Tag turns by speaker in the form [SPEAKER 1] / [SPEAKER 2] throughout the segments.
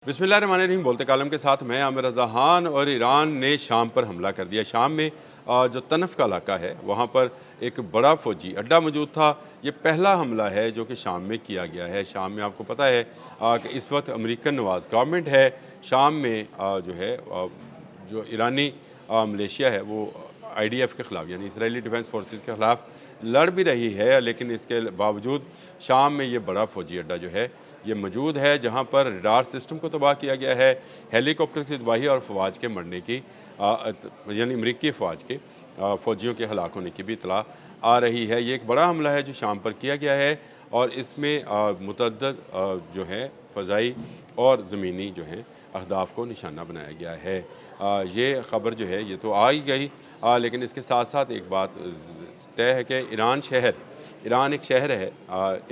[SPEAKER 1] बिस्मिल्लाहिर्रहमानिर्रहीम। बोलते कालम के साथ मैं आमिर रज़ा ख़ान। और ईरान ने शाम पर हमला कर दिया। शाम में जो तनफ़ का इलाका है वहाँ पर एक बड़ा फ़ौजी अड्डा मौजूद था। ये पहला हमला है जो कि शाम में किया गया है। शाम में आपको पता है कि इस वक्त अमेरिकन नवाज़ गवर्नमेंट है। शाम में जो है जो ईरानी मलेशिया है वो IDF के ख़िलाफ़ यानी इसराइली डिफेंस फोर्सेस के ख़िलाफ़ लड़ भी रही है, लेकिन इसके बावजूद शाम में ये बड़ा फ़ौजी अड्डा जो है ये मौजूद है, जहाँ पर रडार सिस्टम को तबाह किया गया है, हेलीकॉप्टर की तबाही और फ़वाज के मरने की यानी अमरीकी फ़वाज के फ़ौजियों के हलाक होने की भी इतला आ रही है। ये एक बड़ा हमला है जो शाम पर किया गया है और इसमें मुतअद्दिद जो है फ़ज़ाई और ज़मीनी जो हैं अहदाफ़ को निशाना बनाया गया है। ये ख़बर जो है ये तो आ ही गई, लेकिन इसके साथ साथ एक बात तय है कि ईरान एक शहर है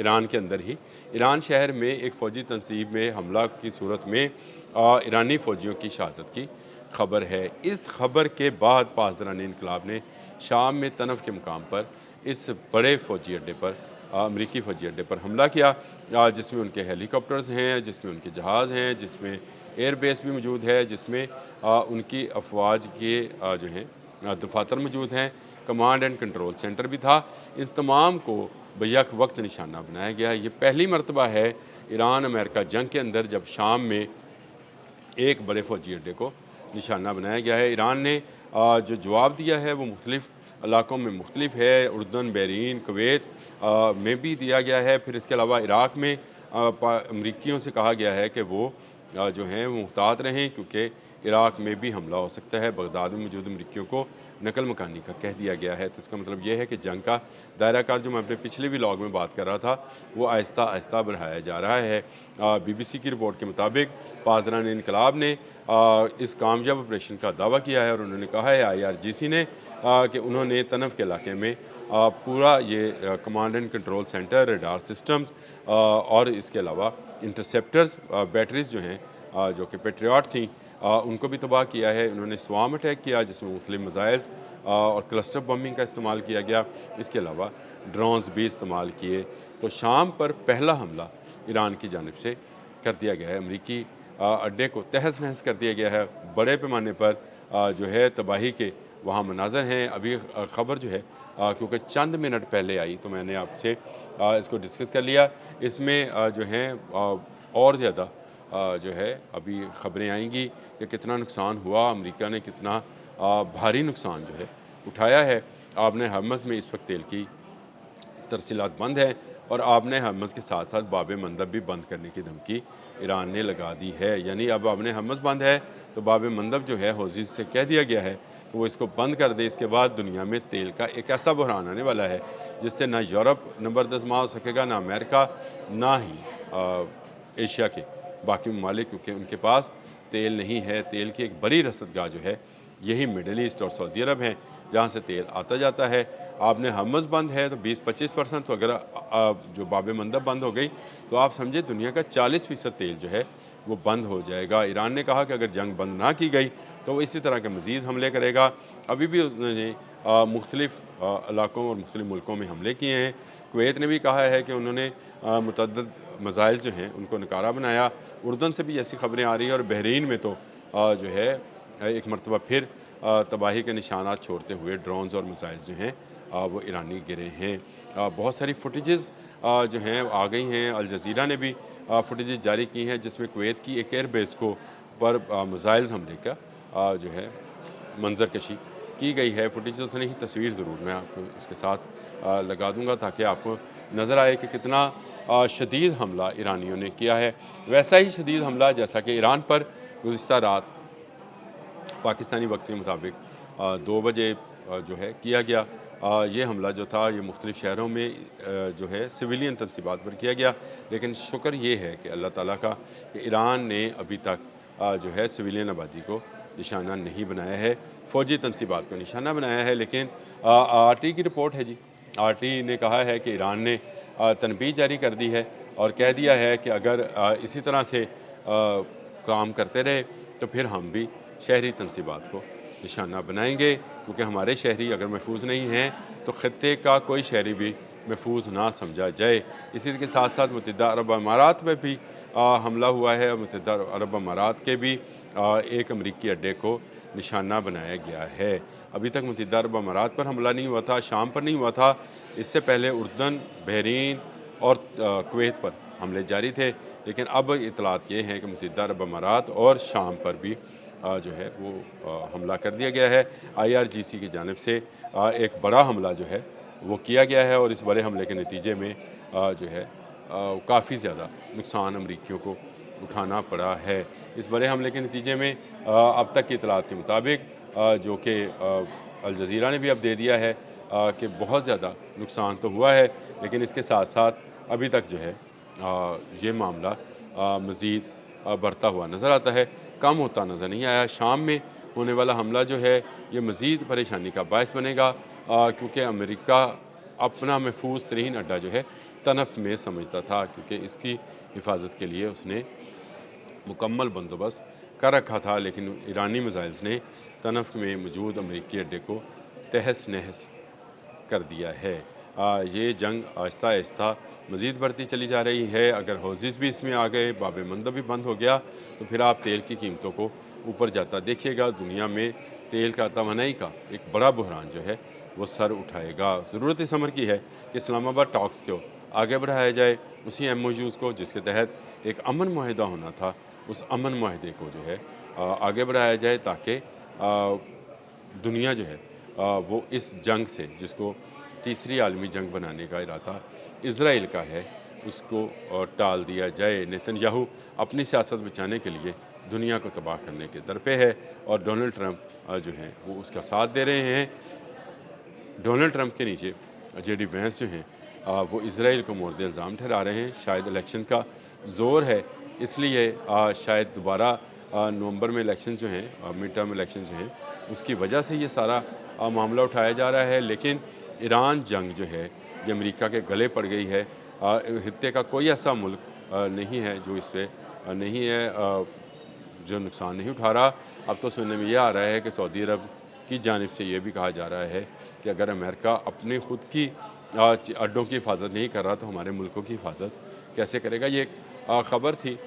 [SPEAKER 1] ईरान के अंदर ही। ईरान शहर में एक फ़ौजी तनसीब में हमला की सूरत में ईरानी फ़ौजियों की शहादत की खबर है। इस खबर के बाद पासदारान इनकलाब ने शाम में तनफ़ के मुकाम पर इस बड़े फ़ौजी अड्डे पर अमरीकी फ़ौजी अड्डे पर हमला किया, जिसमें उनके हेलीकॉप्टर्स हैं, जिसमें उनके जहाज़ हैं, जिसमें एयर बेस भी मौजूद है, जिसमें उनकी अफवाज के जो हैं दफातर मौजूद हैं, कमांड एंड कंट्रोल सेंटर भी था। इन तमाम को बैक वक्त निशाना बनाया गया। ये पहली मरतबा है ईरान अमेरिका जंग के अंदर जब शाम में एक बड़े फ़ौजी अड्डे को निशाना बनाया गया है। ईरान ने जो जवाब दिया है वो मुख्तलिफ़ इलाकों में मुख्तलिफ है। उर्दन, बहरीन, कुवैत में भी दिया गया है। फिर इसके अलावा इराक़ में अमरीकियों से कहा गया है कि वो जो हैं वो मुहतात रहें, क्योंकि इराक़ में भी हमला हो सकता है। बगदाद में मौजूद अमरीकियों को नकल मकानी का कह दिया गया है। तो इसका मतलब ये है कि जंग का दायरा कार जो मैं अपने पिछले व्लॉग में बात कर रहा था वो आहिस्ता आहिस्ता बढ़ाया जा रहा है। BBC की रिपोर्ट के मुताबिक पासदारान इनकलाब ने इस कामयाब ऑपरेशन का दावा किया है और उन्होंने कहा है IRGC ने कि उन्होंने तनफ़ के इलाके में पूरा ये command and control centre, radar systems और इसके अलावा इंटरसेप्टर्स बैटरीज़ जो हैं जो कि पेट्रियट थी उनको भी तबाह किया है। उन्होंने स्वाम अटैक किया जिसमें मुख्तलिफ मिसाइल्स और क्लस्टर बम्बिंग का इस्तेमाल किया गया। इसके अलावा ड्रोन्स भी इस्तेमाल किए। तो शाम पर पहला हमला ईरान की जानिब से कर दिया गया है। अमरीकी अड्डे को तहस नहस कर दिया गया है। बड़े पैमाने पर जो है तबाही के वहाँ मनाज़र हैं। अभी ख़बर जो है क्योंकि चंद मिनट पहले आई तो मैंने आपसे इसको डिस्कस कर लिया। इसमें जो हैं और ज़्यादा जो है अभी ख़बरें आएंगी कि कितना नुकसान हुआ, अमेरिका ने कितना भारी नुकसान जो है उठाया है। आपने हरमज़ में इस वक्त तेल की तरसीलात बंद है और आपने हरमज़ के साथ साथ बाब मंदब भी बंद करने की धमकी ईरान ने लगा दी है। यानी अब आपने हरमज़ बंद है तो बाब मंदब जो है हौज़ीज़ से कह दिया गया है कि वो इसको बंद कर दे। इसके बाद दुनिया में तेल का एक ऐसा बहरान आने वाला है जिससे ना यूरोप नंबर आजमा हो सकेगा, ना अमेरिका, ना ही एशिया के बाकी ममालिक, क्योंकि उनके पास तेल नहीं है। तेल की एक बड़ी रसदगाह जो है यही मिडल ईस्ट और सऊदी अरब हैं, जहाँ से तेल आता जाता है। आपने हरमज़ बंद है तो 20-25% तो अगर जो बाब मंदब बंद हो गई तो आप समझे दुनिया का 40% तेल जो है वो बंद हो जाएगा। ईरान ने कहा कि अगर जंग बंद ना की गई तो वो इसी तरह के मज़ीद हमले करेगा। अभी भी उन्होंने मुख्तलिफ़ इलाकों और मुख्तलिफ़ मुल्कों में हमले किए हैं। कुवैत ने भी कहा है कि उन्होंने मुतअद्दिद मिसाइल जो हैं उनको नकारा बनाया। उर्दन से भी ऐसी ख़बरें आ रही हैं और बहरीन में तो जो है एक मरतबा फिर तबाही के निशानात छोड़ते हुए ड्रोन्स और मिसाइल जो हैं वो ईरानी गिरे हैं। बहुत सारी फुटेजेस जो हैं आ गई हैं। अल जज़ीरा ने भी फुटेजेस जारी की हैं जिसमें कुवैत की एक एयर बेस को पर मिसाइल्स हमले का जो है मंजर कशी की गई है। फुटेज तो नहीं, तस्वीर ज़रूर मैं आपको इसके साथ लगा दूँगा ताकि आपको नज़र आए कि कितना शदीद हमला ईरानियों ने किया है। वैसा ही शदीद हमला जैसा कि ईरान पर गुज़िश्ता रात पाकिस्तानी वक्त के मुताबिक 2 बजे जो है किया गया। ये हमला जो था ये मुख्तलिफ़ शहरों में जो है सिविलियन तनसीबात पर किया गया, लेकिन शुक्र ये है कि अल्लाह ताला का कि ईरान ने अभी तक जो है सिविलियन आबादी को निशाना नहीं बनाया है, फ़ौजी तनसीबात को निशाना बनाया है। लेकिन RT की रिपोर्ट है जी, RT ने कहा है कि ईरान ने तनबीह जारी कर दी है और कह दिया है कि अगर इसी तरह से काम करते रहे तो फिर हम भी शहरी तनसीबात को निशाना बनाएंगे, क्योंकि हमारे शहरी अगर महफूज नहीं हैं तो ख़त्े का कोई शहरी भी महफूज ना समझा जाए। इसी के साथ साथ मुत्तहिदा अरब अमारात में भी हमला हुआ है। मुत्तहिदा अरब अमारात के भी एक अमरीकी अड्डे को निशाना बनाया गया है। अभी तक मुत्तहिदा अरब अमारात पर हमला नहीं हुआ था, शाम पर नहीं हुआ था। इससे पहले उर्दन, बहरीन और कुवैत पर हमले जारी थे, लेकिन अब इतलात ये हैं कि मुत्तहिदा अरब अमारात और शाम पर भी जो है वो हमला कर दिया गया है। IRGC की जानिब से एक बड़ा हमला जो है वो किया गया है और इस बड़े हमले के नतीजे में जो है काफ़ी ज़्यादा नुकसान अमरीकियों को उठाना पड़ा है। इस बड़े हमले के नतीजे में अब तक की इतलात के मुताबिक जो कि अल जज़ीरा ने भी अब दे दिया है कि बहुत ज़्यादा नुकसान तो हुआ है, लेकिन इसके साथ साथ अभी तक जो है ये मामला मज़ीद बढ़ता हुआ नज़र आता है, कम होता नज़र नहीं आया। शाम में होने वाला हमला जो है ये मज़ीद परेशानी का बायस बनेगा, क्योंकि अमेरिका अपना महफूज तरीन अड्डा जो है तनफ़ में समझता था, क्योंकि इसकी हिफाजत के लिए उसने मुकम्मल बंदोबस्त कर रखा था। लेकिन ईरानी मिसाइल्स ने तनफ़ में मौजूद अमरीकी अड्डे को तहस नहस कर दिया है। ये जंग आहिस्ता आहिस्ता मज़ीद बढ़ती चली जा रही है। अगर हौज़िस भी इसमें आ गए, बाब मंदब भी बंद हो गया, तो फिर आप तेल की कीमतों को ऊपर जाता देखिएगा। दुनिया में तेल का तवानाई का एक बड़ा बहरान जो है वो सर उठाएगा। ज़रूरत इस अमर की है कि इस्लामाबाद टॉक्स को आगे बढ़ाया जाए, उसी MOUs को जिसके तहत एक अमन माहिदा होना था, उस अमन माहिदे को जो है आगे बढ़ाया जाए, ताकि दुनिया जो है वो इस जंग से, जिसको तीसरी आलमी जंग बनाने का इरादा इसराइल का है, उसको टाल दिया जाए। नेतन्याहू अपनी सियासत बचाने के लिए दुनिया को तबाह करने के दर पे है और डोनाल्ड ट्रंप जो हैं वो उसका साथ दे रहे हैं। डोनाल्ड ट्रंप के नीचे JD वैंस जो हैं वो इसराइल को मोर्द इल्ज़ाम ठहरा रहे हैं। शायद इलेक्शन का ज़ोर है, इसलिए शायद दोबारा नवंबर में इलेक्शन जो हैं, मिड टर्म इलेक्शन जो हैं, उसकी वजह से ये सारा मामला उठाया जा रहा है। लेकिन ईरान जंग जो है ये अमेरिका के गले पड़ गई है। खित्ते का कोई ऐसा मुल्क नहीं है जो इससे नहीं है जो नुकसान नहीं उठा रहा। अब तो सुनने में यह आ रहा है कि सऊदी अरब की जानिब से ये भी कहा जा रहा है कि अगर अमेरिका अपने ख़ुद की अड्डों की हिफाजत नहीं कर रहा, तो हमारे मुल्कों की हिफाजत कैसे करेगा। ये एक ख़बर थी,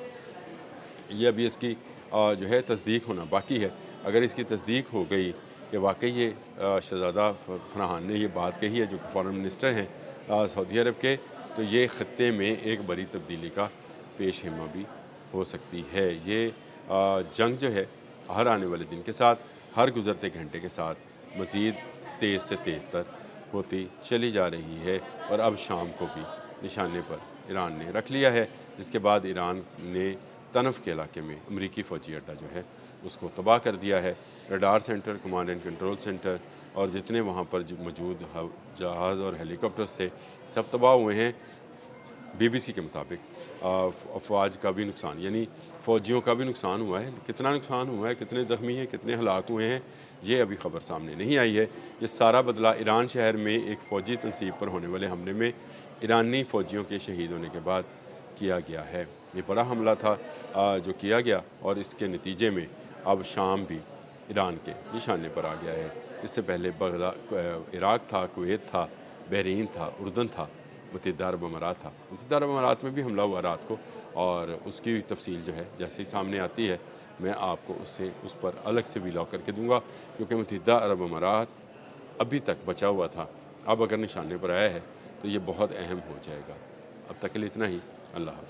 [SPEAKER 1] ये अभी इसकी जो है तस्दीक होना बाकी है। अगर इसकी तस्दीक हो गई कि वाकई ये शहज़ादा फरहान ने ये बात कही है, जो कि फ़ॉरेन मिनिस्टर हैं सऊदी अरब के, तो ये ख़त्ते में एक बड़ी तब्दीली का पेश हिमा भी हो सकती है। ये जंग जो है हर आने वाले दिन के साथ, हर गुज़रते घंटे के साथ मज़ीद तेज़ से तेज़ तर होती चली जा रही है और अब शाम को भी निशाने पर ईरान ने रख लिया है, जिसके बाद ईरान ने तनफ़ के इलाके में अमरीकी फ़ौजी अड्डा जो है उसको तबाह कर दिया है। Radar centre, command and control centre और जितने वहाँ पर मौजूद जहाज़ और हेलीकॉप्टर्स थे, सब तबाह हुए हैं। BBC के मुताबिक अफवाज का भी नुकसान, यानी फ़ौजियों का भी नुकसान हुआ है। कितना नुकसान हुआ है, कितने ज़ख्मी हैं, कितने हलाक हुए हैं, ये अभी ख़बर सामने नहीं आई है। ये सारा बदला ईरान शहर में एक फ़ौजी तनसीब पर होने वाले हमले में ईरानी फ़ौजियों के शहीद होने के बाद किया गया है। ये बड़ा हमला था जो किया गया और इसके नतीजे में अब शाम भी ईरान के निशाने पर आ गया है। इससे पहले इराक़ था, कुवैत था, बहरीन था, उर्दन था, मुत्तहिदा अरब अमारात था। मुत्तहिदा अरब अमारात में भी हमला हुआ रात को, और उसकी तफसील जो है जैसे ही सामने आती है मैं आपको उस पर अलग से व्लॉग करके दूंगा, क्योंकि मुत्तहिदा अरब अमारात अभी तक बचा हुआ था, अब अगर निशाने पर आया है तो ये बहुत अहम हो जाएगा। अब तक के लिए इतना ही। अल्लाह हाफ़िज़।